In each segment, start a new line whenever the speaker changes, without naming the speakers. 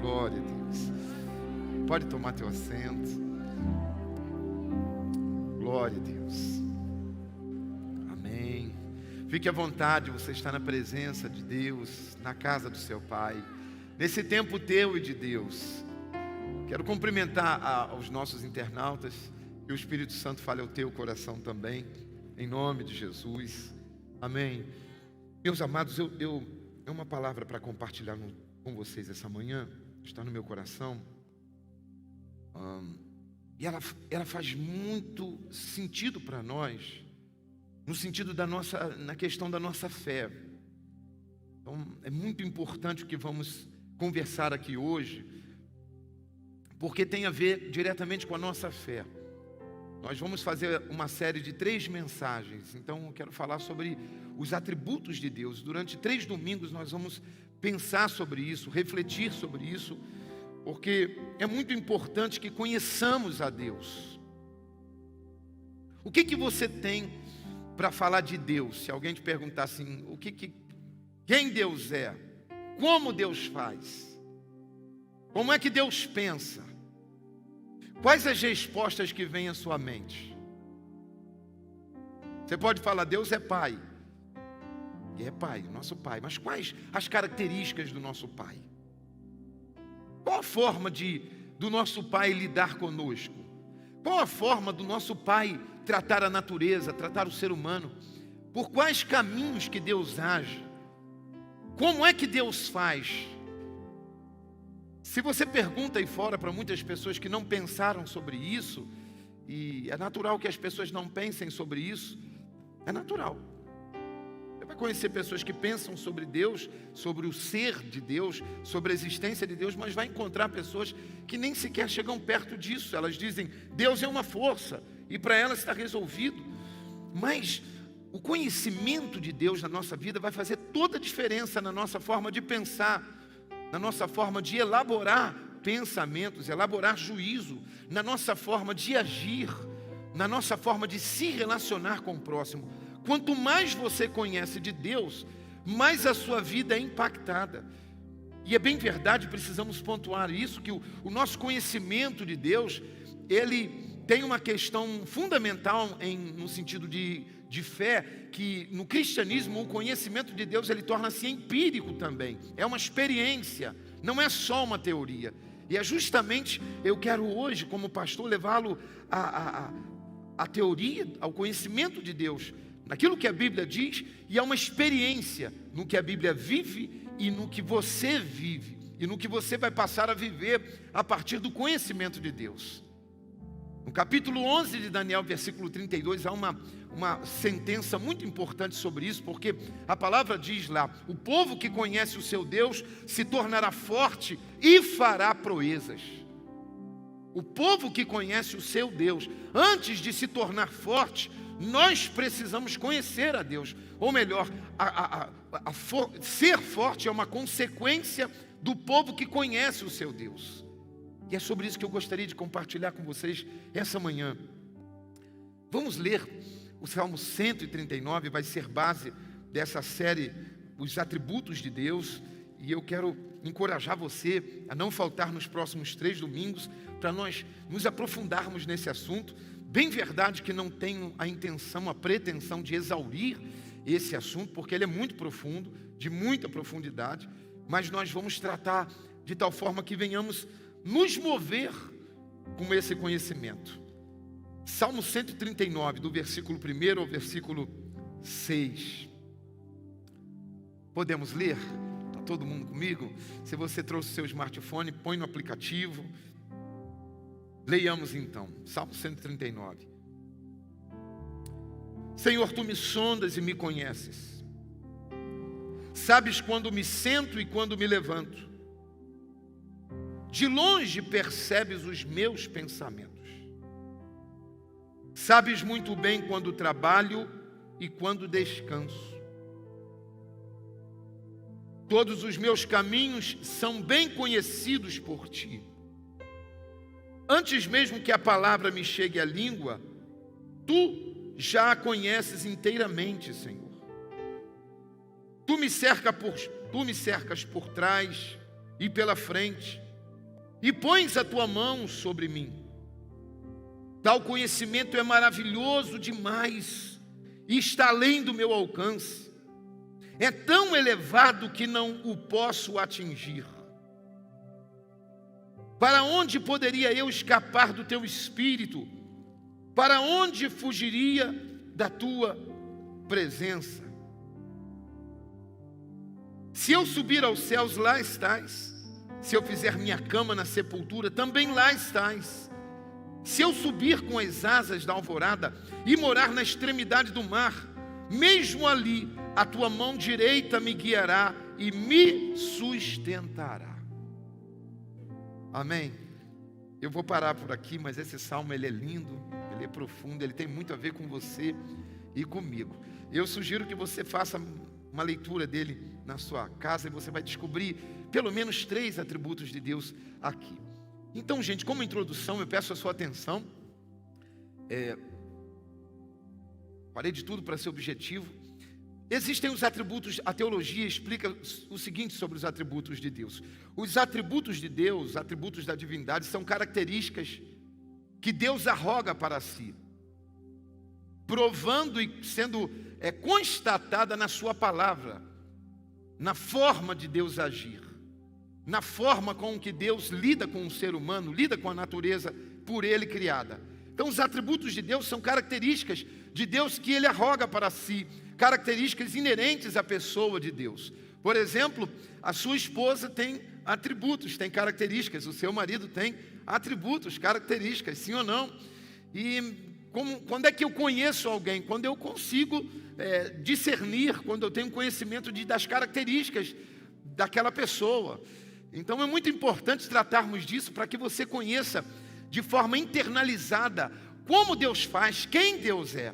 Glória a Deus. Pode tomar teu assento. Glória a Deus. Amém. Fique à vontade, você está na presença de Deus, na casa do seu Pai, nesse tempo teu e de Deus. Quero cumprimentar aos nossos internautas, que o Espírito Santo fale ao teu coração também, em nome de Jesus. Amém. Meus amados, é uma palavra para compartilhar com vocês essa manhã, está no meu coração. E ela faz muito sentido para nós, no sentido na questão da nossa fé. Então, é muito importante o que vamos conversar aqui hoje, porque tem a ver diretamente com a nossa fé. Nós vamos fazer uma série de 3 mensagens, então eu quero falar sobre os atributos de Deus. Durante 3 domingos nós vamos pensar sobre isso, refletir sobre isso, porque é muito importante que conheçamos a Deus. O que você tem para falar de Deus? Se alguém te perguntar assim, quem Deus é? Como Deus faz? Como é que Deus pensa? Quais as respostas que vêm à sua mente? Você pode falar, Deus é Pai. E é Pai, nosso Pai. Mas quais as características do nosso Pai? Qual a forma do nosso Pai lidar conosco? Qual a forma do nosso Pai tratar a natureza, tratar o ser humano? Por quais caminhos que Deus age? Como é que Deus faz? Se você pergunta aí fora para muitas pessoas que não pensaram sobre isso, e é natural que as pessoas não pensem sobre isso, é natural. Você vai conhecer pessoas que pensam sobre Deus, sobre o ser de Deus, sobre a existência de Deus, mas vai encontrar pessoas que nem sequer chegam perto disso. Elas dizem, Deus é uma força, e para elas está resolvido. Mas o conhecimento de Deus na nossa vida vai fazer toda a diferença na nossa forma de pensar, na nossa forma de elaborar pensamentos, elaborar juízo, na nossa forma de agir, na nossa forma de se relacionar com o próximo. Quanto mais você conhece de Deus, mais a sua vida é impactada. E é bem verdade, precisamos pontuar isso, que o nosso conhecimento de Deus, ele tem uma questão fundamental no sentido de fé, que no cristianismo o conhecimento de Deus ele torna-se empírico também. É uma experiência, não é só uma teoria. E é justamente, eu quero hoje, como pastor, levá-lo à teoria, ao conhecimento de Deus, naquilo que a Bíblia diz, e a uma experiência no que a Bíblia vive e no que você vive, e no que você vai passar a viver a partir do conhecimento de Deus. No capítulo 11 de Daniel, versículo 32, há uma sentença muito importante sobre isso, porque a palavra diz lá, o povo que conhece o seu Deus se tornará forte e fará proezas. O povo que conhece o seu Deus, antes de se tornar forte, nós precisamos conhecer a Deus. Ou melhor, ser forte é uma consequência do povo que conhece o seu Deus. E é sobre isso que eu gostaria de compartilhar com vocês essa manhã. Vamos ler o Salmo 139, vai ser base dessa série, os atributos de Deus. E eu quero encorajar você a não faltar nos próximos 3 domingos, para nós nos aprofundarmos nesse assunto. Bem verdade que não tenho a intenção, a pretensão de exaurir esse assunto, porque ele é muito profundo, de muita profundidade, mas nós vamos tratar de tal forma que venhamos nos mover com esse conhecimento. Salmo 139, do versículo 1 ao versículo 6. Podemos ler? Está todo mundo comigo? Se você trouxe seu smartphone, põe no aplicativo. Leiamos então, Salmo 139. Senhor, Tu me sondas e me conheces. Sabes quando me sento e quando me levanto. De longe percebes os meus pensamentos. Sabes muito bem quando trabalho e quando descanso. Todos os meus caminhos são bem conhecidos por Ti. Antes mesmo que a palavra me chegue à língua, Tu já a conheces inteiramente, Senhor. Tu me cercas por trás e pela frente. e pões a tua mão sobre mim. Tal conhecimento é maravilhoso demais e está além do meu alcance. É tão elevado que não o posso atingir. Para onde poderia eu escapar do teu espírito? Para onde fugiria da tua presença? Se eu subir aos céus, lá estás. Se eu fizer minha cama na sepultura, também lá estás. Se eu subir com as asas da alvorada e morar na extremidade do mar, mesmo ali a tua mão direita me guiará e me sustentará. Amém? Eu vou parar por aqui, mas esse salmo ele é lindo, ele é profundo, ele tem muito a ver com você e comigo. Eu sugiro que você faça uma leitura dele na sua casa e você vai descobrir pelo menos 3 atributos de Deus aqui. Então, gente, como introdução, eu peço a sua atenção. Falei de tudo para ser objetivo. Existem os atributos, a teologia explica o seguinte sobre os atributos de Deus. Os atributos de Deus, atributos da divindade, são características que Deus arroga para si, provando e sendo constatada na sua palavra, na forma de Deus agir, na forma com que Deus lida com o ser humano, lida com a natureza por ele criada. Então os atributos de Deus são características de Deus que ele arroga para si, características inerentes à pessoa de Deus. Por exemplo, a sua esposa tem atributos, tem características, o seu marido tem atributos, características, sim ou não? E quando é que eu conheço alguém? Quando eu consigo discernir, quando eu tenho conhecimento das características daquela pessoa. Então é muito importante tratarmos disso para que você conheça de forma internalizada como Deus faz, quem Deus é.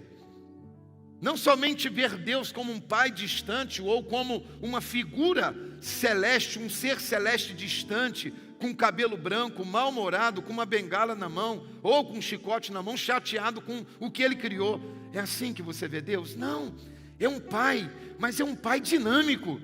Não somente ver Deus como um pai distante ou como uma figura celeste, um ser celeste distante, com cabelo branco, mal-humorado, com uma bengala na mão, ou com um chicote na mão, chateado com o que ele criou. É assim que você vê Deus? Não, é um pai, mas é um pai dinâmico,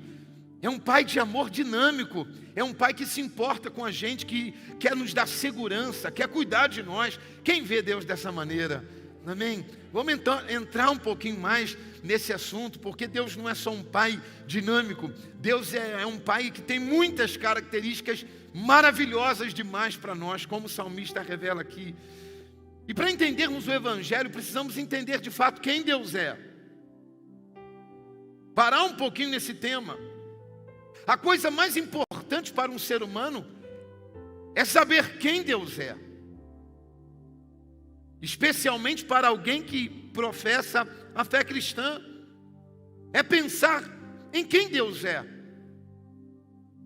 é um pai de amor dinâmico, é um pai que se importa com a gente, que quer nos dar segurança, quer cuidar de nós. Quem vê Deus dessa maneira? Amém? Vamos então entrar um pouquinho mais nesse assunto, porque Deus não é só um pai dinâmico, Deus é um pai que tem muitas características maravilhosas demais para nós, como o salmista revela aqui. E para entendermos o Evangelho, precisamos entender de fato quem Deus é. Parar um pouquinho nesse tema. A coisa mais importante para um ser humano é saber quem Deus é. Especialmente para alguém que professa a fé cristã. É pensar em quem Deus é.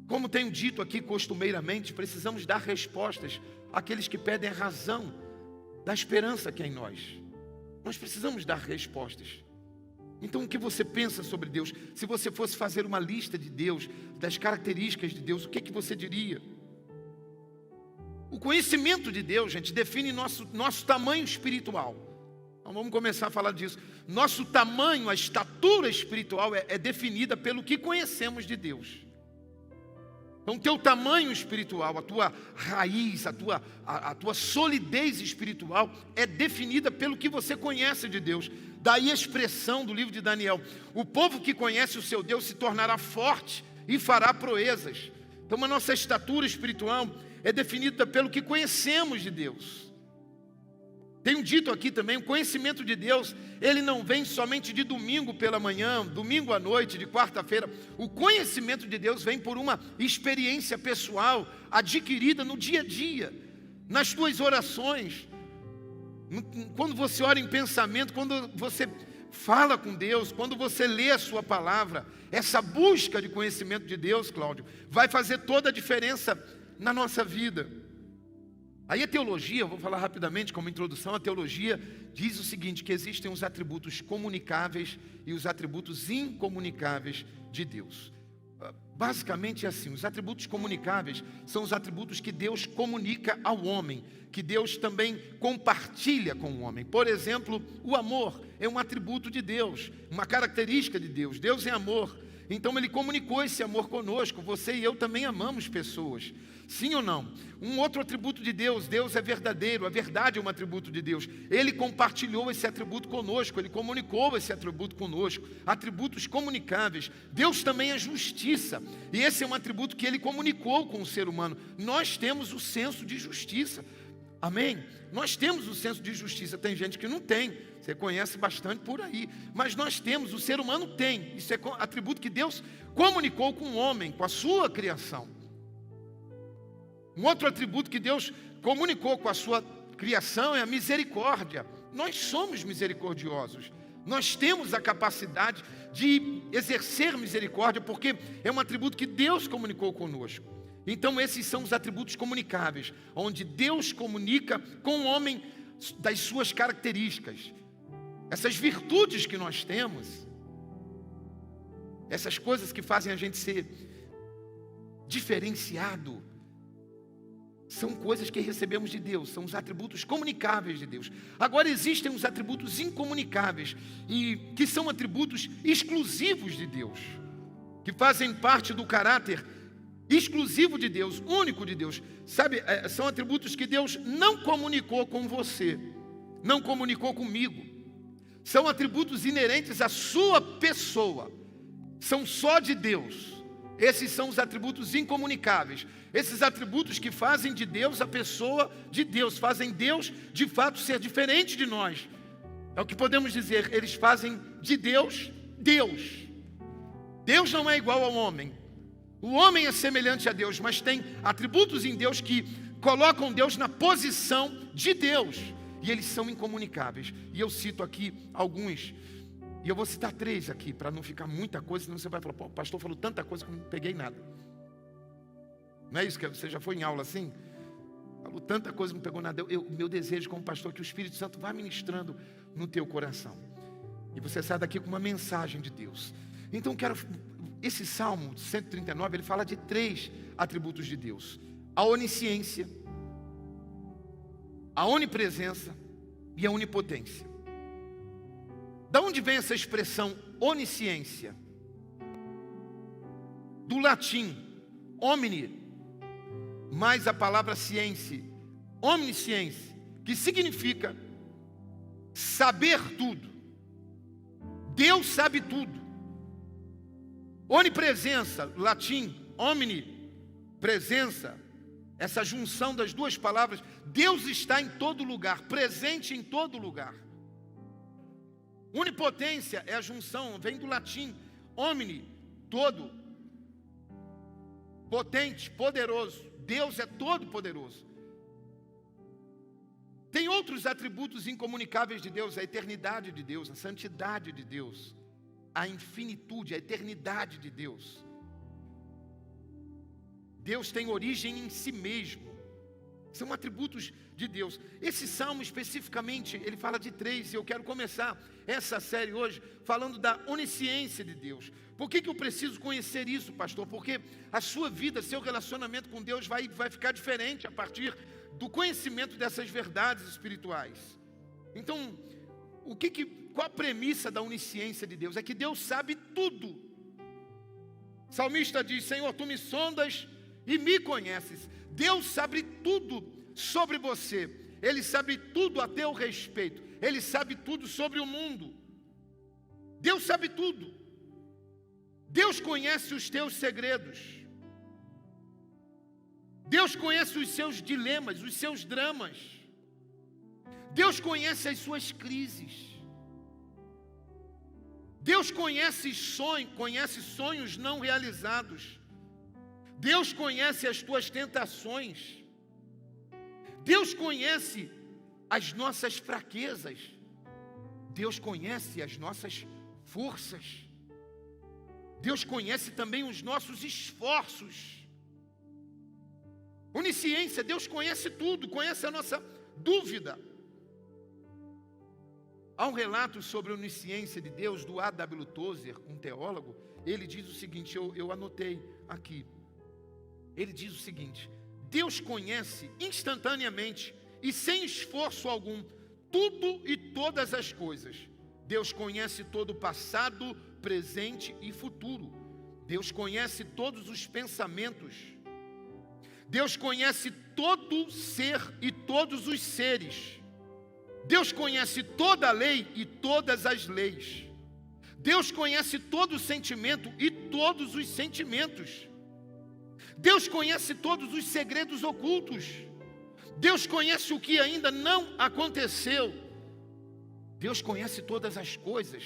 Como tenho dito aqui costumeiramente, precisamos dar respostas àqueles que pedem a razão da esperança que é em nós. Nós precisamos dar respostas. Então o que você pensa sobre Deus? Se você fosse fazer uma lista de Deus, das características de Deus, o que você diria? O conhecimento de Deus, gente, define nosso tamanho espiritual. Então vamos começar a falar disso. Nosso tamanho, a estatura espiritual é definida pelo que conhecemos de Deus. Então, teu tamanho espiritual, a tua raiz, a tua solidez espiritual é definida pelo que você conhece de Deus. Daí a expressão do livro de Daniel: o povo que conhece o seu Deus se tornará forte e fará proezas. Então, a nossa estatura espiritual é definida pelo que conhecemos de Deus. Tenho dito aqui também, o conhecimento de Deus, ele não vem somente de domingo pela manhã, domingo à noite, de quarta-feira. O conhecimento de Deus vem por uma experiência pessoal, adquirida no dia a dia, nas tuas orações. Quando você ora em pensamento, quando você fala com Deus, quando você lê a sua palavra, essa busca de conhecimento de Deus, Cláudio, vai fazer toda a diferença na nossa vida. Aí a teologia, eu vou falar rapidamente como introdução, a teologia diz o seguinte, que existem os atributos comunicáveis e os atributos incomunicáveis de Deus. Basicamente é assim, os atributos comunicáveis são os atributos que Deus comunica ao homem, que Deus também compartilha com o homem. Por exemplo, o amor é um atributo de Deus, uma característica de Deus. Deus é amor, então Ele comunicou esse amor conosco, você e eu também amamos pessoas. Sim ou não? Um outro atributo de Deus: Deus é verdadeiro, a verdade é um atributo de Deus. Ele compartilhou esse atributo conosco, Ele comunicou esse atributo conosco, atributos comunicáveis. Deus também é justiça, e esse é um atributo que Ele comunicou com o ser humano. Nós temos o senso de justiça, amém? Nós temos o senso de justiça. Tem gente que não tem, você conhece bastante por aí, mas nós temos, o ser humano tem. Isso é atributo que Deus comunicou com o homem, com a sua criação. Um outro atributo que Deus comunicou com a sua criação é a misericórdia. Nós somos misericordiosos, nós temos a capacidade de exercer misericórdia, porque é um atributo que Deus comunicou conosco. Então esses são os atributos comunicáveis, onde Deus comunica com o homem das suas características. Essas virtudes que nós temos, essas coisas que fazem a gente ser diferenciado, são coisas que recebemos de Deus, são os atributos comunicáveis de Deus. Agora existem os atributos incomunicáveis, e que são atributos exclusivos de Deus, que fazem parte do caráter exclusivo de Deus, único de Deus. Sabe, são atributos que Deus não comunicou com você, não comunicou comigo. São atributos inerentes à sua pessoa, são só de Deus. Esses são os atributos incomunicáveis. Esses atributos que fazem de Deus a pessoa de Deus, fazem Deus de fato ser diferente de nós. É o que podemos dizer, eles fazem de Deus, Deus. Deus não é igual ao homem. O homem é semelhante a Deus, mas tem atributos em Deus que colocam Deus na posição de Deus. E eles são incomunicáveis. E eu cito aqui alguns. E eu vou citar 3 aqui, para não ficar muita coisa, senão você vai falar: pô, o pastor falou tanta coisa que eu não peguei nada. Não é isso que você já foi em aula assim? Falou tanta coisa que não pegou nada. O meu desejo como pastor é que o Espírito Santo vá ministrando no teu coração. E você sai daqui com uma mensagem de Deus. Então esse Salmo 139, ele fala de 3 atributos de Deus: a onisciência, a onipresença e a onipotência. Da onde vem essa expressão onisciência? Do latim omni, mais a palavra ciência, omnisciência, que significa saber tudo. Deus sabe tudo. Onipresença, latim, omni, presença, essa junção das duas palavras. Deus está em todo lugar, presente em todo lugar. Onipotência é a junção, vem do latim, omni, todo, potente, poderoso. Deus é todo poderoso. Tem outros atributos incomunicáveis de Deus: a eternidade de Deus, a santidade de Deus, a infinitude, a eternidade de Deus. Deus tem origem em si mesmo. São atributos de Deus. Esse salmo especificamente, ele fala de 3, e eu quero começar essa série hoje falando da onisciência de Deus. Por que eu preciso conhecer isso, pastor? Porque a sua vida, seu relacionamento com Deus vai ficar diferente a partir do conhecimento dessas verdades espirituais. Então, qual a premissa da onisciência de Deus? É que Deus sabe tudo. O salmista diz: Senhor, tu me sondas e me conheces. Deus sabe tudo sobre você. Ele sabe tudo a teu respeito. Ele sabe tudo sobre o mundo. Deus sabe tudo. Deus conhece os teus segredos. Deus conhece os seus dilemas, os seus dramas. Deus conhece as suas crises. Deus conhece sonhos não realizados. Deus conhece as tuas tentações. Deus conhece as nossas fraquezas. Deus conhece as nossas forças. Deus conhece também os nossos esforços. Onisciência, Deus conhece tudo, conhece a nossa dúvida. Há um relato sobre a onisciência de Deus do A.W. Tozer, um teólogo. Ele diz o seguinte, eu anotei aqui. Ele diz o seguinte: Deus conhece instantaneamente e sem esforço algum tudo e todas as coisas. Deus conhece todo o passado, presente e futuro. Deus conhece todos os pensamentos. Deus conhece todo ser e todos os seres. Deus conhece toda a lei e todas as leis. Deus conhece todo sentimento e todos os sentimentos. Deus conhece todos os segredos ocultos. Deus conhece o que ainda não aconteceu. Deus conhece todas as coisas.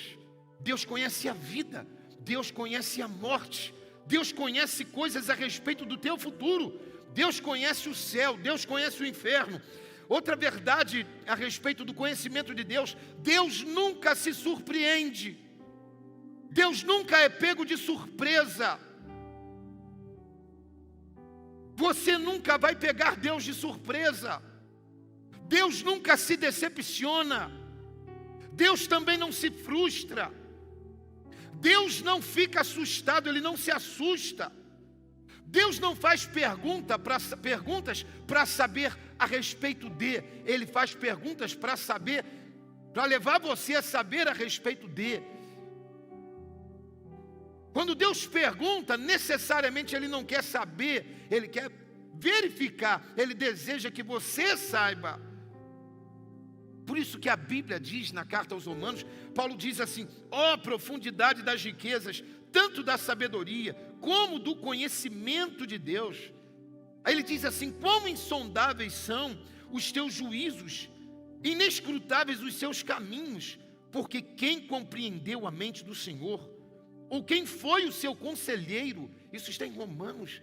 Deus conhece a vida. Deus conhece a morte. Deus conhece coisas a respeito do teu futuro. Deus conhece o céu. Deus conhece o inferno. Outra verdade a respeito do conhecimento de Deus: Deus nunca se surpreende. Deus nunca é pego de surpresa. Você nunca vai pegar Deus de surpresa. Deus nunca se decepciona. Deus também não se frustra. Deus não fica assustado, Ele não se assusta. Deus não faz perguntas para saber a respeito de. Ele faz perguntas para saber, para levar você a saber a respeito de. Quando Deus pergunta, necessariamente Ele não quer saber, Ele quer verificar, Ele deseja que você saiba. Por isso que a Bíblia diz na carta aos Romanos, Paulo diz assim: ó profundidade das riquezas, tanto da sabedoria, como do conhecimento de Deus. Aí ele diz assim: quão insondáveis são os teus juízos, inescrutáveis os seus caminhos, porque quem compreendeu a mente do Senhor? Ou quem foi o seu conselheiro? Isso está em Romanos.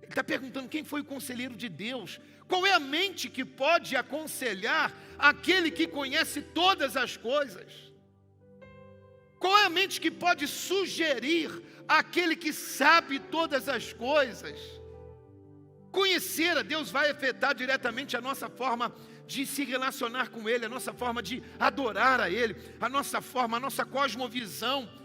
Ele está perguntando quem foi o conselheiro de Deus. Qual é a mente que pode aconselhar aquele que conhece todas as coisas? Qual é a mente que pode sugerir aquele que sabe todas as coisas? Conhecer a Deus vai afetar diretamente a nossa forma de se relacionar com Ele, a nossa forma de adorar a Ele, a nossa forma, a nossa cosmovisão.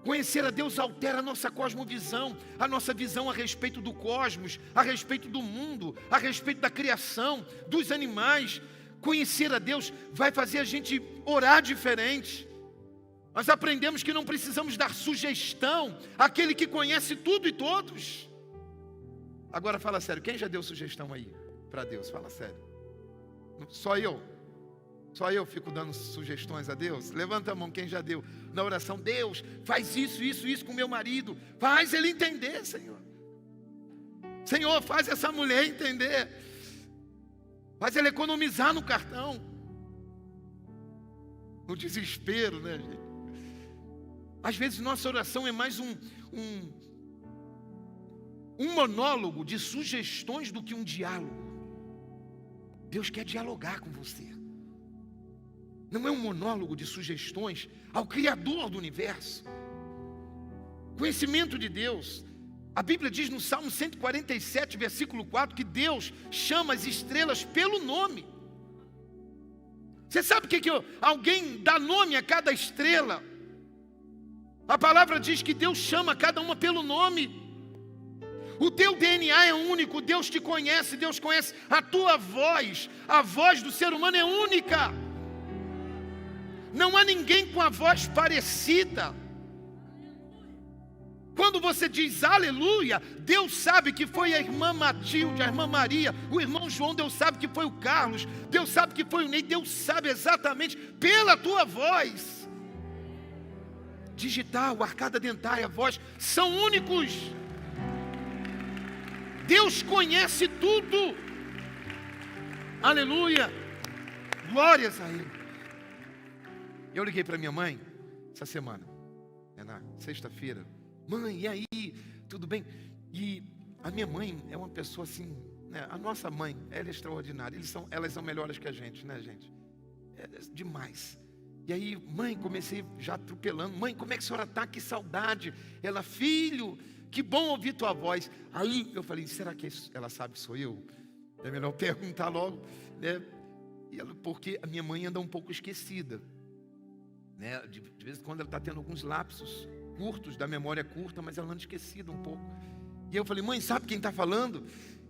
Conhecer a Deus altera a nossa cosmovisão, a nossa visão a respeito do cosmos, a respeito do mundo, a respeito da criação, dos animais. Conhecer a Deus vai fazer a gente orar diferente. Nós aprendemos que não precisamos dar sugestão àquele que conhece tudo e todos. Agora fala sério, quem já deu sugestão aí para Deus? Fala sério. Só eu fico dando sugestões a Deus? Levanta a mão quem já deu na oração: Deus, faz isso com meu marido. Faz ele entender, Senhor. Senhor, faz essa mulher entender. Faz ela economizar no cartão. No desespero, né, gente? Às vezes nossa oração é mais um monólogo de sugestões do que um diálogo. Deus quer dialogar com você. Não é um monólogo de sugestões ao Criador do universo. Conhecimento de Deus. A Bíblia diz no Salmo 147, versículo 4, que Deus chama as estrelas pelo nome. Você sabe o que alguém dá nome a cada estrela? A palavra diz que Deus chama cada uma pelo nome. O teu DNA é único, Deus te conhece, Deus conhece a tua voz. A voz do ser humano é única. Não há ninguém com a voz parecida. Quando você diz aleluia, Deus sabe que foi a irmã Matilde, a irmã Maria, o irmão João. Deus sabe que foi o Carlos, Deus sabe que foi o Ney. Deus sabe exatamente pela tua voz. Digital, arcada dentária, a voz são únicos. Deus conhece tudo. Aleluia. Glórias a Ele. Eu liguei para minha mãe essa semana, na sexta-feira. Mãe, e aí? Tudo bem? E a minha mãe é uma pessoa assim, né? A nossa mãe, ela é extraordinária. Elas são melhores que a gente, né, gente? É demais. E aí, mãe, comecei já atropelando. Mãe, como é que a senhora está? Que saudade. Ela: filho, que bom ouvir tua voz. Aí eu falei: será que ela sabe que sou eu? É melhor perguntar logo, né? E ela, porque a minha mãe anda um pouco esquecida, né? De vez em quando ela está tendo alguns lapsos curtos, da memória curta, mas ela anda esquecida um pouco. E eu falei: mãe, sabe quem está falando?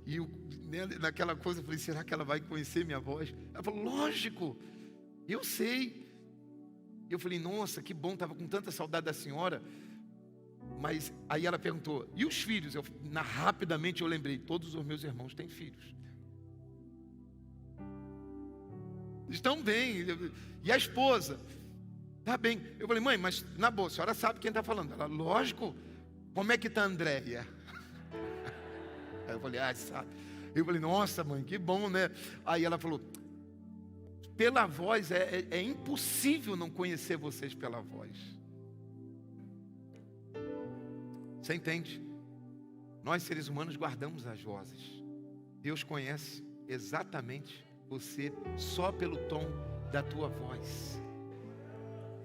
E eu, né, naquela coisa, eu falei: será que ela vai conhecer minha voz? Ela falou: lógico, eu sei. Eu falei: nossa, que bom, estava com tanta saudade da senhora. Mas aí ela perguntou, e os filhos? Rapidamente eu lembrei, todos os meus irmãos têm filhos. Estão bem. E a esposa? Tá bem. Eu falei, mãe, mas na boa, a senhora sabe quem está falando? Ela, lógico. Como é que está a Andréia? Aí eu falei, sabe. Eu falei, nossa mãe, que bom, né? Aí ela falou, pela voz, é impossível não conhecer vocês pela voz. Você entende? Nós seres humanos guardamos as vozes. Deus conhece exatamente você só pelo tom da tua voz.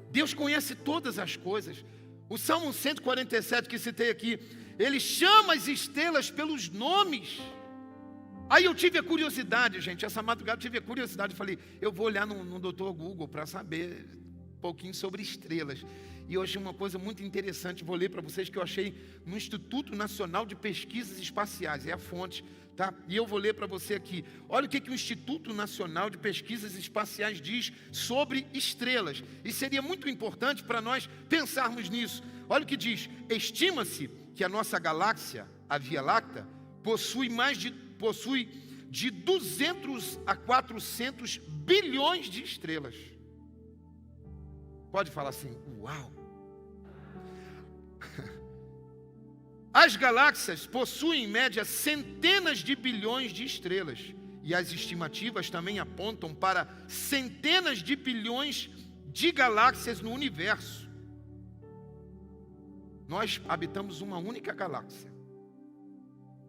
Deus conhece todas as coisas. O Salmo 147 que citei aqui, ele chama as estrelas pelos nomes. Aí eu tive a curiosidade, gente, essa madrugada eu tive a curiosidade, falei, eu vou olhar no Dr. Google para saber um pouquinho sobre estrelas. E eu achei uma coisa muito interessante, vou ler para vocês, que eu achei no Instituto Nacional de Pesquisas Espaciais, é a fonte, tá? E eu vou ler para você aqui. Olha o que o Instituto Nacional de Pesquisas Espaciais diz sobre estrelas. E seria muito importante para nós pensarmos nisso. Olha o que diz, estima-se que a nossa galáxia, a Via Láctea, possui de 200 a 400 bilhões de estrelas. Pode falar assim, uau! As galáxias possuem em média centenas de bilhões de estrelas. E as estimativas também apontam para centenas de bilhões de galáxias no universo. Nós habitamos uma única galáxia.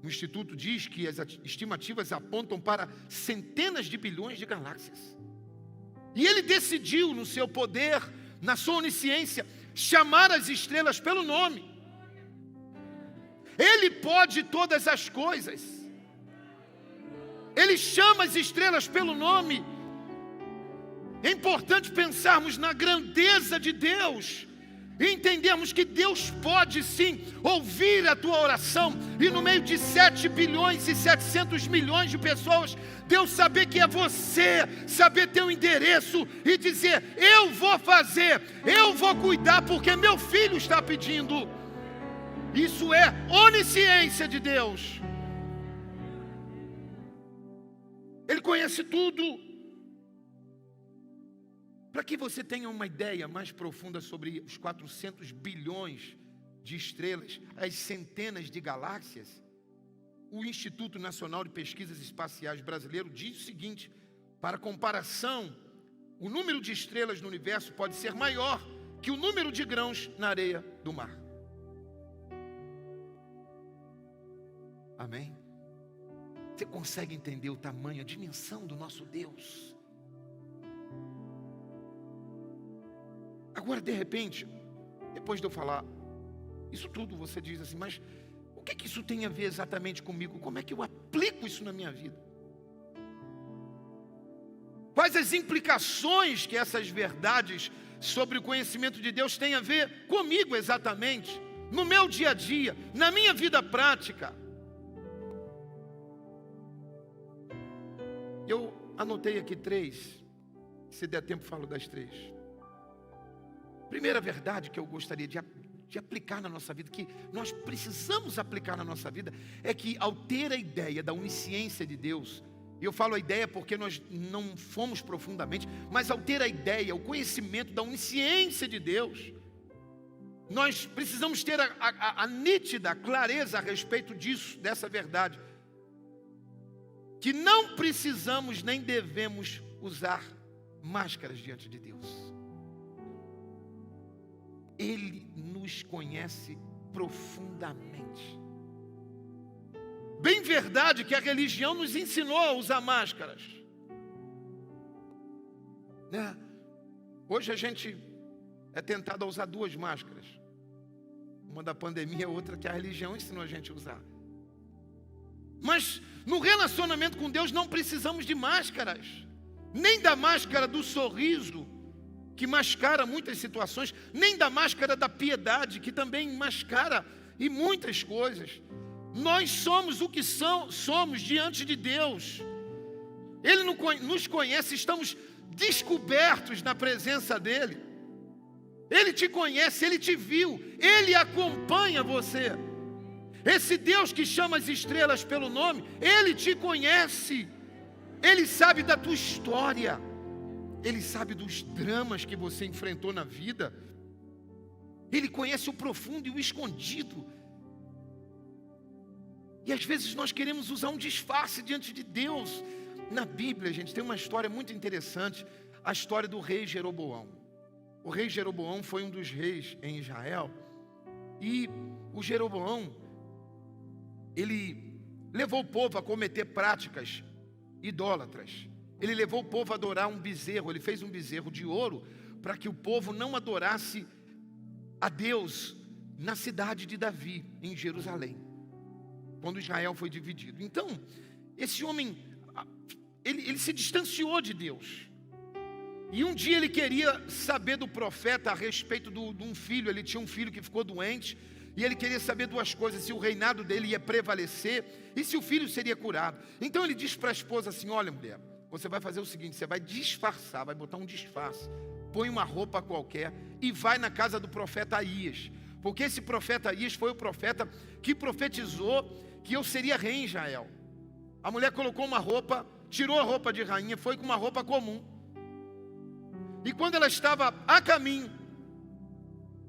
O Instituto diz que as estimativas apontam para centenas de bilhões de galáxias. E ele decidiu, no seu poder, na sua onisciência, chamar as estrelas pelo nome. Ele pode todas as coisas. Ele chama as estrelas pelo nome. É importante pensarmos na grandeza de Deus e entendermos que Deus pode sim ouvir a tua oração, e no meio de 7 bilhões e 700 milhões de pessoas, Deus saber que é você, saber teu endereço e dizer, eu vou fazer, eu vou cuidar, porque meu filho está pedindo. Isso é onisciência de Deus. Ele conhece tudo. Para que você tenha uma ideia mais profunda sobre os 400 bilhões de estrelas, as centenas de galáxias, o Instituto Nacional de Pesquisas Espaciais Brasileiro diz o seguinte, para comparação, o número de estrelas no universo pode ser maior que o número de grãos na areia do mar. Amém? Você consegue entender o tamanho, a dimensão do nosso Deus? Agora, de repente, depois de eu falar isso tudo, você diz assim, mas o que isso tem a ver exatamente comigo? Como é que eu aplico isso na minha vida? Quais as implicações que essas verdades sobre o conhecimento de Deus têm a ver comigo exatamente? No meu dia a dia, na minha vida prática? Eu anotei aqui 3, se der tempo falo das 3. Primeira verdade que eu gostaria de aplicar na nossa vida, que nós precisamos aplicar na nossa vida, é que ao ter a ideia da onisciência de Deus, e eu falo a ideia porque nós não fomos profundamente, mas ao ter a ideia, o conhecimento da onisciência de Deus, nós precisamos ter a nítida clareza a respeito disso, dessa verdade, que não precisamos nem devemos usar máscaras diante de Deus. Ele nos conhece profundamente. Bem verdade que a religião nos ensinou a usar máscaras, né? Hoje a gente é tentado a usar 2 máscaras. Uma da pandemia, outra que a religião ensinou a gente a usar. Mas no relacionamento com Deus não precisamos de máscaras. Nem da máscara do sorriso, que mascara muitas situações, nem da máscara da piedade, que também mascara e muitas coisas. Nós somos o que somos diante de Deus. Ele nos conhece, estamos descobertos na presença dEle. Ele te conhece, Ele te viu, Ele acompanha você. Esse Deus que chama as estrelas pelo nome, Ele te conhece. Ele sabe da tua história. Ele sabe dos dramas que você enfrentou na vida. Ele conhece o profundo e o escondido. E às vezes nós queremos usar um disfarce diante de Deus. Na Bíblia, gente, tem uma história muito interessante. A história do rei Jeroboão. O rei Jeroboão foi um dos reis em Israel. E o Jeroboão, ele levou o povo a cometer práticas idólatras. Ele levou o povo a adorar um bezerro. Ele fez um bezerro de ouro para que o povo não adorasse a Deus na cidade de Davi, em Jerusalém, quando Israel foi dividido. Então, esse homem, ele se distanciou de Deus. E um dia ele queria saber do profeta a respeito de um filho. Ele tinha um filho que ficou doente. E ele queria saber duas coisas: se o reinado dele ia prevalecer e se o filho seria curado. Então ele disse para a esposa assim: olha, mulher, você vai fazer o seguinte, você vai disfarçar, vai botar um disfarce, põe uma roupa qualquer e vai na casa do profeta Aías. Porque esse profeta Aías foi o profeta que profetizou que eu seria rei em Israel. A mulher colocou uma roupa, tirou a roupa de rainha, foi com uma roupa comum. E quando ela estava a caminho,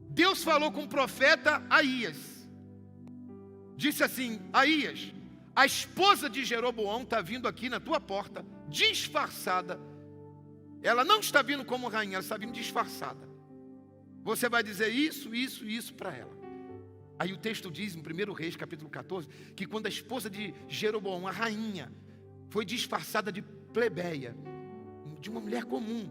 Deus falou com o profeta Aías. Disse assim: Aías, a esposa de Jeroboão está vindo aqui na tua porta, disfarçada. Ela não está vindo como rainha, ela está vindo disfarçada. Você vai dizer isso, isso e isso para ela. Aí o texto diz, em 1 Reis, capítulo 14, que quando a esposa de Jeroboão, a rainha, foi disfarçada de plebeia, de uma mulher comum,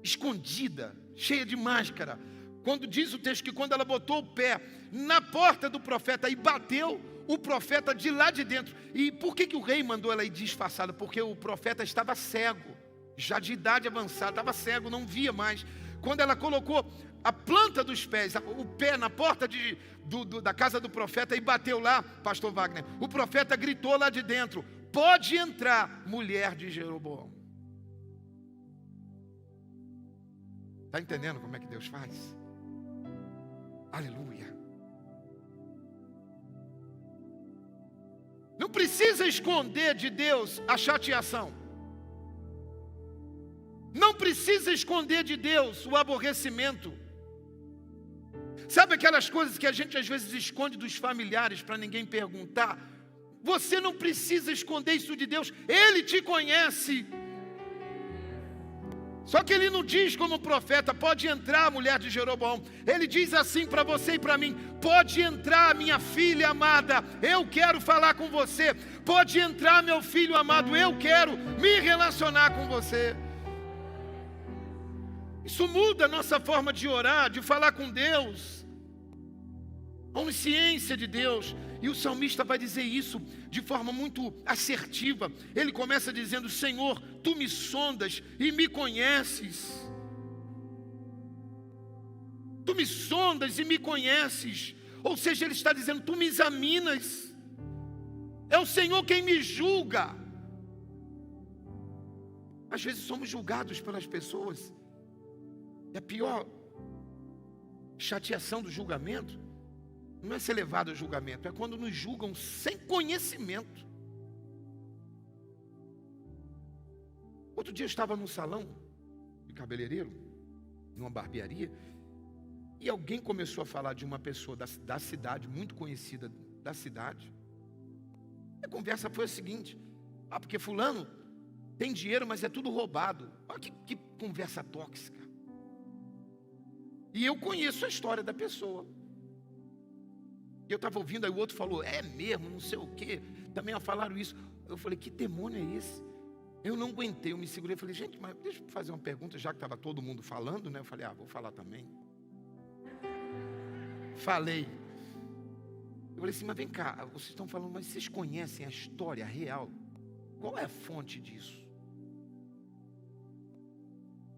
escondida, cheia de máscara, quando diz o texto que quando ela botou o pé na porta do profeta e bateu o profeta de lá de dentro. E por que o rei mandou ela ir disfarçada? Porque o profeta estava cego, já de idade avançada, estava cego, não via mais. Quando ela colocou a planta dos pés, o pé na porta da casa do profeta e bateu lá, pastor Wagner, o profeta gritou lá de dentro: pode entrar, mulher de Jeroboão. Está entendendo como é que Deus faz? Aleluia. Não precisa esconder de Deus a chateação. Não precisa esconder de Deus o aborrecimento. Sabe aquelas coisas que a gente às vezes esconde dos familiares para ninguém perguntar? Você não precisa esconder isso de Deus. Ele te conhece. Só que ele não diz como profeta: pode entrar, mulher de Jeroboão. Ele diz assim para você e para mim: pode entrar, minha filha amada, eu quero falar com você. Pode entrar, meu filho amado, eu quero me relacionar com você. Isso muda a nossa forma de orar, de falar com Deus, a onisciência de Deus. E o salmista vai dizer isso de forma muito assertiva. Ele começa dizendo: Senhor, Tu me sondas e me conheces. Tu me sondas e me conheces. Ou seja, ele está dizendo: Tu me examinas. É o Senhor quem me julga. Às vezes somos julgados pelas pessoas. E a pior chateação do julgamento não é ser levado ao julgamento, é quando nos julgam sem conhecimento. Outro dia eu estava num salão de cabeleireiro, numa barbearia, e alguém começou a falar de uma pessoa da cidade, muito conhecida da cidade. A conversa foi a seguinte: porque fulano tem dinheiro, mas é tudo roubado. Olha que conversa tóxica. E eu conheço a história da pessoa. E eu estava ouvindo, aí o outro falou: é mesmo, não sei o quê. Também falaram isso. Eu falei: que demônio é esse? Eu não aguentei, eu me segurei. Falei: gente, mas deixa eu fazer uma pergunta, já que estava todo mundo falando, né? Eu falei: vou falar também. Falei. Eu falei assim: mas vem cá, vocês estão falando, mas vocês conhecem a história real? Qual é a fonte disso?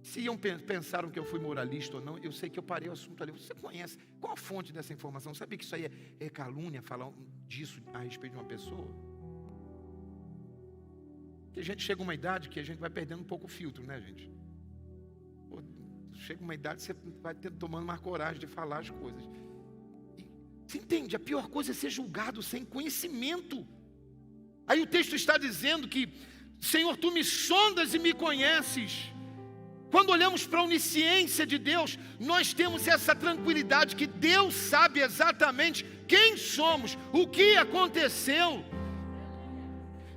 Se pensaram que eu fui moralista ou não, eu sei que eu parei o assunto ali. Você conhece? Qual a fonte dessa informação? Sabe que isso aí é calúnia, falar disso a respeito de uma pessoa? Que a gente chega a uma idade que a gente vai perdendo um pouco o filtro, né, gente? Pô, chega uma idade, você vai tomando mais coragem de falar as coisas. E, você entende? A pior coisa é ser julgado sem conhecimento. Aí o texto está dizendo que, Senhor, Tu me sondas e me conheces. Quando olhamos para a onisciência de Deus, nós temos essa tranquilidade que Deus sabe exatamente quem somos, o que aconteceu.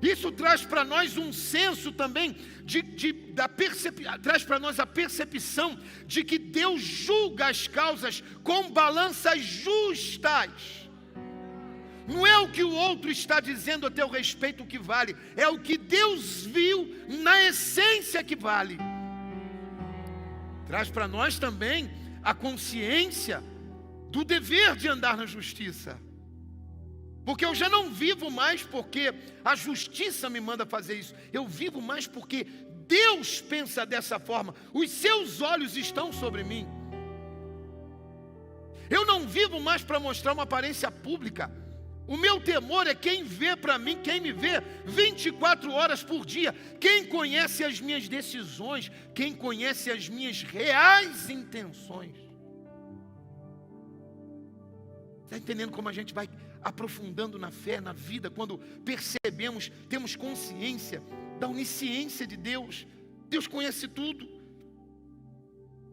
Isso traz para nós um senso também, traz para nós a percepção de que Deus julga as causas com balanças justas. Não é o que o outro está dizendo a teu respeito que vale, é o que Deus viu na essência que vale. Traz para nós também a consciência do dever de andar na justiça. Porque eu já não vivo mais porque a justiça me manda fazer isso. Eu vivo mais porque Deus pensa dessa forma. Os seus olhos estão sobre mim. Eu não vivo mais para mostrar uma aparência pública. O meu temor é quem vê para mim, quem me vê 24 horas por dia. Quem conhece as minhas decisões, quem conhece as minhas reais intenções. Está entendendo como a gente vai aprofundando na fé, na vida, quando percebemos, temos consciência da onisciência de Deus. Deus conhece tudo.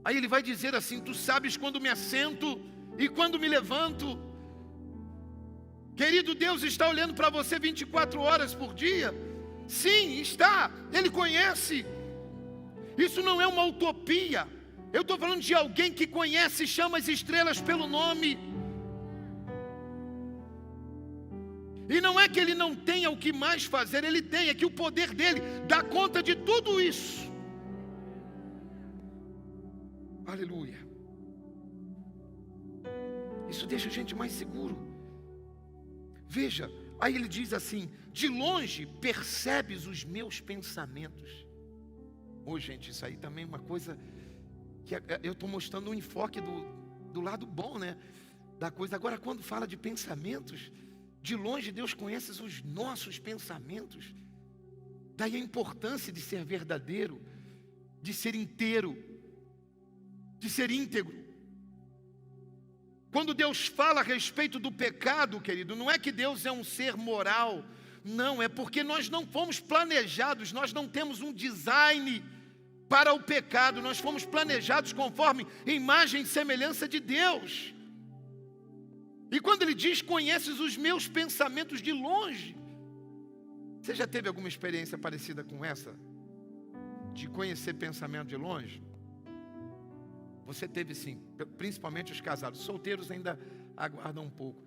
Aí ele vai dizer assim: Tu sabes quando me assento e quando me levanto. Querido, Deus está olhando para você 24 horas por dia. Sim, está. Ele conhece. Isso não é uma utopia. Eu estou falando de alguém que conhece e chama as estrelas pelo nome. E não é que ele não tenha o que mais fazer, ele tem, é que o poder dele dá conta de tudo isso. Aleluia. Isso deixa a gente mais seguro. Veja, aí ele diz assim: de longe percebes os meus pensamentos. Gente, isso aí também é uma coisa que eu estou mostrando um enfoque do lado bom, né, da coisa. Agora, quando fala de pensamentos, de longe Deus conhece os nossos pensamentos. Daí a importância de ser verdadeiro, de ser inteiro, de ser íntegro. Quando Deus fala a respeito do pecado, querido, não é que Deus é um ser moral. Não, é porque nós não fomos planejados, nós não temos um design para o pecado. Nós fomos planejados conforme imagem e semelhança de Deus. E quando ele diz, conheces os meus pensamentos de longe. Você já teve alguma experiência parecida com essa? De conhecer pensamento de longe? Você teve sim, principalmente os casados. Solteiros ainda aguardam um pouco.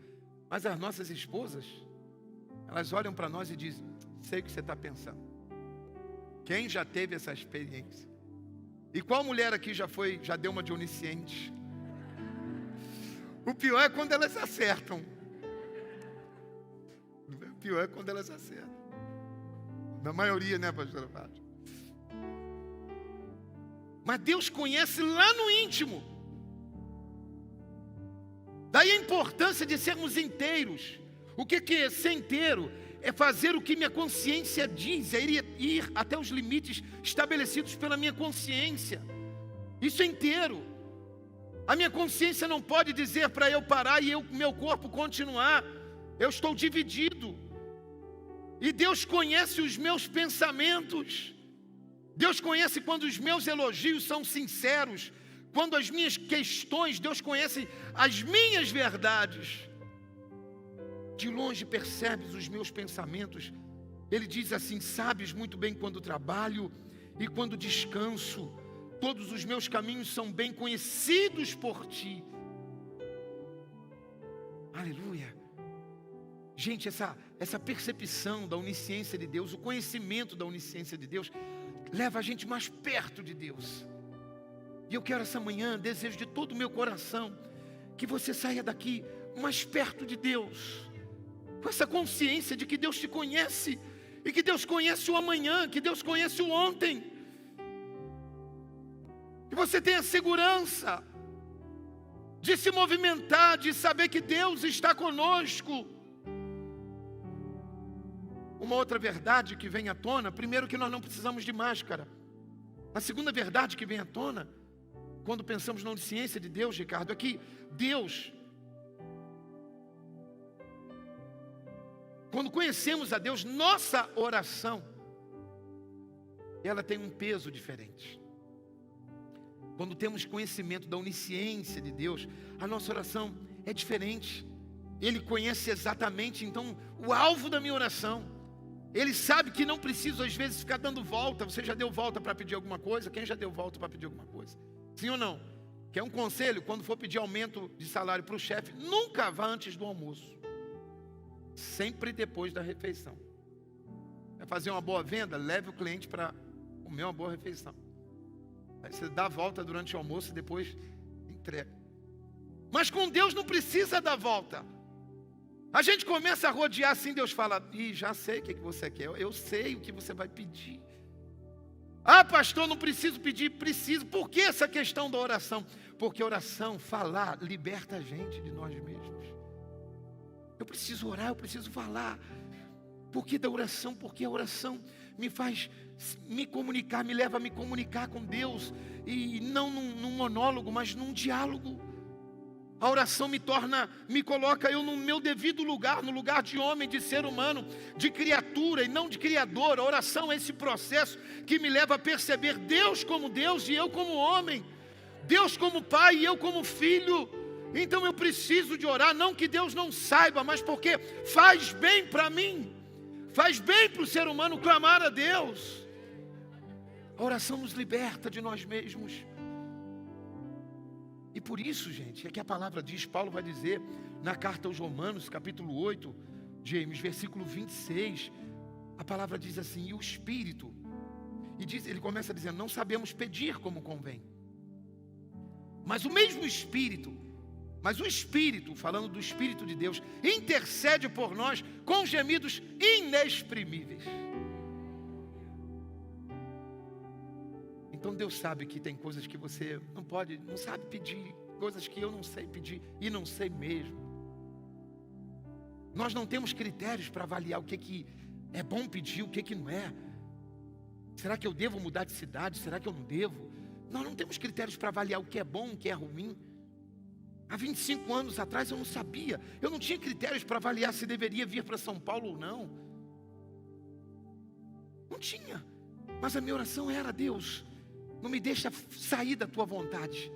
Mas as nossas esposas, elas olham para nós e dizem: sei o que você está pensando. Quem já teve essa experiência? E qual mulher aqui já deu uma de onisciente? O pior é quando elas acertam. O pior é quando elas acertam. Na maioria, né, pastora Fátima? Mas Deus conhece lá no íntimo. Daí a importância de sermos inteiros. O que é ser inteiro? É fazer o que minha consciência diz, é ir até os limites estabelecidos pela minha consciência. Isso é inteiro. A minha consciência não pode dizer para eu parar e meu corpo continuar. Eu estou dividido. E Deus conhece os meus pensamentos. Deus conhece quando os meus elogios são sinceros, quando as minhas questões, Deus conhece as minhas verdades. De longe percebes os meus pensamentos. Ele diz assim: sabes muito bem quando trabalho e quando descanso. Todos os meus caminhos são bem conhecidos por ti. Aleluia. Gente, essa percepção da onisciência de Deus, o conhecimento da onisciência de Deus, leva a gente mais perto de Deus. E eu quero essa manhã, desejo de todo o meu coração, que você saia daqui mais perto de Deus, com essa consciência de que Deus te conhece, e que Deus conhece o amanhã, que Deus conhece o ontem. Que você tenha segurança de se movimentar, de saber que Deus está conosco. Uma outra verdade que vem à tona: primeiro, que nós não precisamos de máscara. A segunda verdade que vem à tona: quando pensamos na onisciência de Deus, Ricardo, é que Deus, quando conhecemos a Deus, nossa oração, ela tem um peso diferente. Quando temos conhecimento da onisciência de Deus, a nossa oração é diferente. Ele conhece exatamente, então, o alvo da minha oração. Ele sabe que não preciso, às vezes, ficar dando volta. Você já deu volta para pedir alguma coisa? Quem já deu volta para pedir alguma coisa? Sim ou não? Quer um conselho? Quando for pedir aumento de salário para o chefe, nunca vá antes do almoço. Sempre depois da refeição. Vai fazer uma boa venda? Leve o cliente para comer uma boa refeição. Aí você dá a volta durante o almoço e depois entrega. Mas com Deus não precisa dar volta. A gente começa a rodear assim, Deus fala, já sei o que você quer, eu sei o que você vai pedir. Ah, pastor, não preciso pedir, preciso. Por que essa questão da oração? Porque oração, falar, liberta a gente de nós mesmos. Eu preciso orar, eu preciso falar. Por que da oração? Porque a oração me faz me comunicar, me leva a me comunicar com Deus. E não num monólogo, mas num diálogo. A oração me coloca eu no meu devido lugar, no lugar de homem, de ser humano, de criatura e não de criador. A oração é esse processo que me leva a perceber Deus como Deus e eu como homem. Deus como pai e eu como filho. Então eu preciso de orar, não que Deus não saiba, mas porque faz bem para mim. Faz bem para o ser humano clamar a Deus. A oração nos liberta de nós mesmos. E por isso, gente, é que a palavra diz, Paulo vai dizer na carta aos Romanos, capítulo 8, James, versículo 26, a palavra diz assim, e o Espírito, ele começa dizendo, não sabemos pedir como convém. Mas o mesmo Espírito, mas o Espírito, falando do Espírito de Deus, intercede por nós com gemidos inexprimíveis. Então Deus sabe que tem coisas que você não sabe pedir, coisas que eu não sei pedir e não sei mesmo. Nós não temos critérios para avaliar o que é bom pedir, o que não é. Será que eu devo mudar de cidade? Será que eu não devo? Nós não temos critérios para avaliar o que é bom, o que é ruim. Há 25 anos atrás eu não sabia, eu não tinha critérios para avaliar se deveria vir para São Paulo ou não. Não tinha, mas a minha oração era, Deus, não me deixa sair da tua vontade.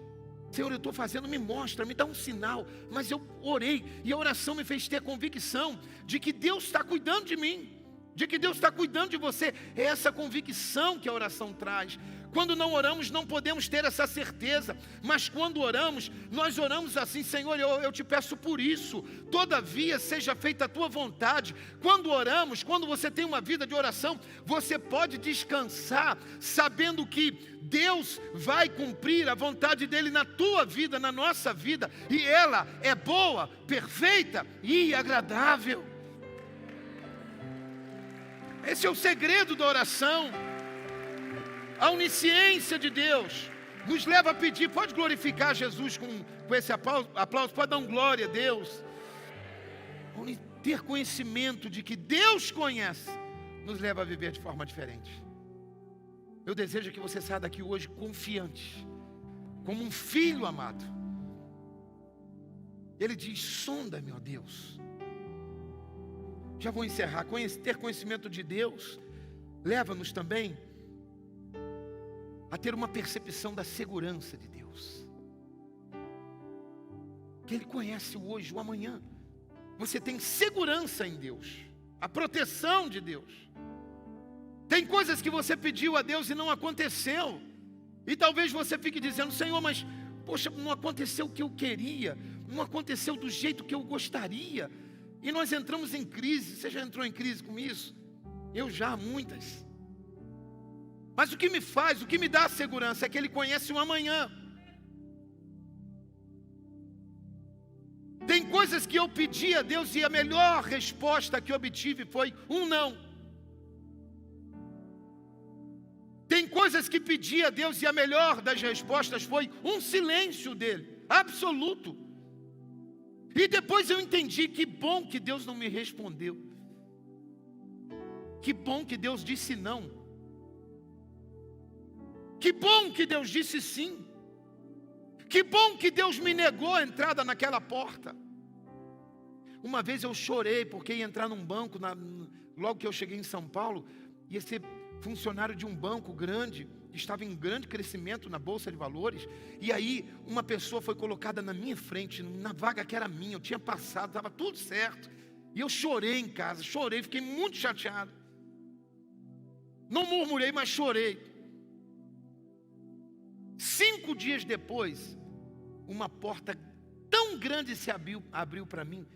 Senhor, eu estou fazendo, me mostra, me dá um sinal. Mas eu orei e a oração me fez ter convicção de que Deus está cuidando de mim, de que Deus está cuidando de você. É essa convicção que a oração traz. Quando não oramos, não podemos ter essa certeza. Mas quando oramos, nós oramos assim, Senhor, eu te peço por isso. Todavia, seja feita a tua vontade. Quando oramos, quando você tem uma vida de oração, você pode descansar, sabendo que Deus vai cumprir a vontade dEle na tua vida, na nossa vida. E ela é boa, perfeita e agradável. Esse é o segredo da oração. A onisciência de Deus nos leva a pedir. Pode glorificar Jesus com esse aplauso, pode dar um glória a Deus. Ter conhecimento de que Deus conhece nos leva a viver de forma diferente. Eu desejo que você saia daqui hoje confiante, como um filho amado. Ele diz, sonda-me, ó Deus. Já vou encerrar. Ter conhecimento de Deus leva-nos também a ter uma percepção da segurança de Deus. Que Ele conhece o hoje, o amanhã. Você tem segurança em Deus, a proteção de Deus. Tem coisas que você pediu a Deus e não aconteceu. E talvez você fique dizendo, Senhor, mas poxa, não aconteceu o que eu queria, não aconteceu do jeito que eu gostaria. E nós entramos em crise. Você já entrou em crise com isso? Eu já, muitas. Mas o que me dá segurança é que Ele conhece o amanhã. Tem coisas que eu pedi a Deus e a melhor resposta que obtive foi um não. Tem coisas que pedi a Deus e a melhor das respostas foi um silêncio dEle, absoluto. E depois eu entendi, que bom que Deus não me respondeu. Que bom que Deus disse não. Que bom que Deus disse sim. Que bom que Deus me negou a entrada naquela porta. Uma vez eu chorei porque ia entrar num banco, logo que eu cheguei em São Paulo, ia ser funcionário de um banco grande, estava em grande crescimento na Bolsa de Valores, e aí uma pessoa foi colocada na minha frente, na vaga que era minha, eu tinha passado, estava tudo certo, e eu chorei em casa, chorei, fiquei muito chateado, não murmurei, mas chorei. 5 dias depois, uma porta tão grande se abriu para mim,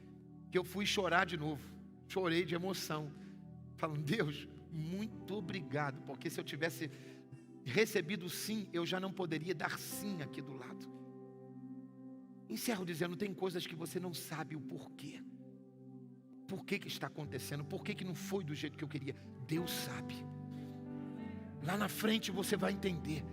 que eu fui chorar de novo, chorei de emoção, falando: Deus, muito obrigado, porque se eu tivesse recebido sim, eu já não poderia dar sim aqui do lado. Encerro dizendo: tem coisas que você não sabe o porquê. Por que está acontecendo? Por que não foi do jeito que eu queria? Deus sabe. Lá na frente você vai entender.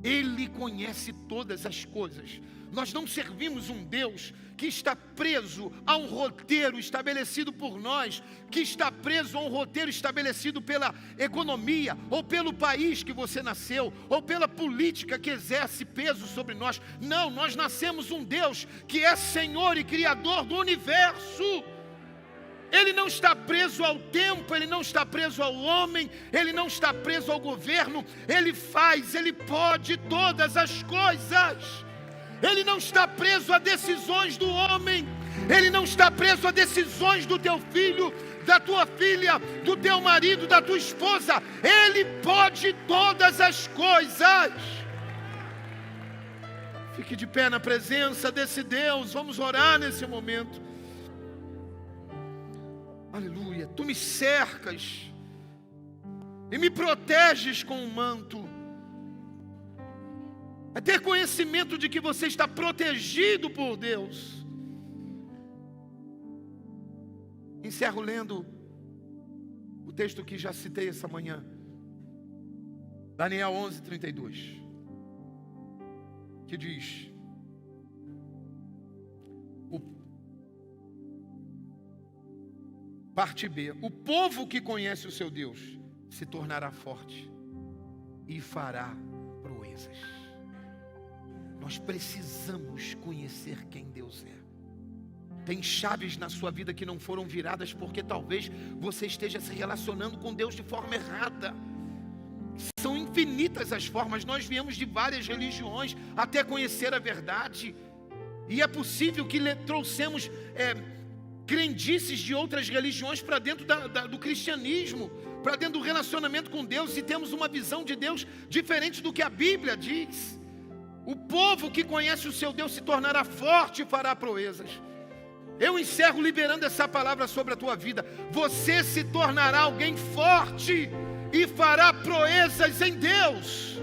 Ele conhece todas as coisas. Nós não servimos um Deus que está preso a um roteiro estabelecido por nós, que está preso a um roteiro estabelecido pela economia, ou pelo país que você nasceu, ou pela política que exerce peso sobre nós. Não, nós nascemos um Deus que é Senhor e Criador do universo. Ele não está preso ao tempo, Ele não está preso ao homem, Ele não está preso ao governo. Ele faz, Ele pode todas as coisas. Ele não está preso a decisões do homem, Ele não está preso a decisões do teu filho, da tua filha, do teu marido, da tua esposa. Ele pode todas as coisas. Fique de pé na presença desse Deus, vamos orar nesse momento. Aleluia. Tu me cercas e me proteges com um manto. É ter conhecimento de que você está protegido por Deus. Encerro lendo o texto que já citei essa manhã. Daniel 11:32. Que diz: parte B. O povo que conhece o seu Deus se tornará forte e fará proezas. Nós precisamos conhecer quem Deus é. Tem chaves na sua vida que não foram viradas porque talvez você esteja se relacionando com Deus de forma errada. São infinitas as formas. Nós viemos de várias religiões até conhecer a verdade. E é possível que trouxemos crendices de outras religiões para dentro do cristianismo, para dentro do relacionamento com Deus, e temos uma visão de Deus diferente do que a Bíblia diz. O povo que conhece o seu Deus se tornará forte e fará proezas. Eu encerro liberando essa palavra sobre a tua vida. Você se tornará alguém forte e fará proezas em Deus.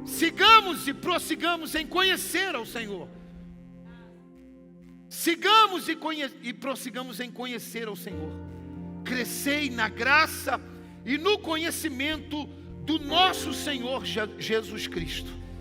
Sigamos e prossigamos em conhecer ao Senhor. Sigamos e prossigamos em conhecer ao Senhor. Crescei na graça e no conhecimento do nosso Senhor Jesus Cristo.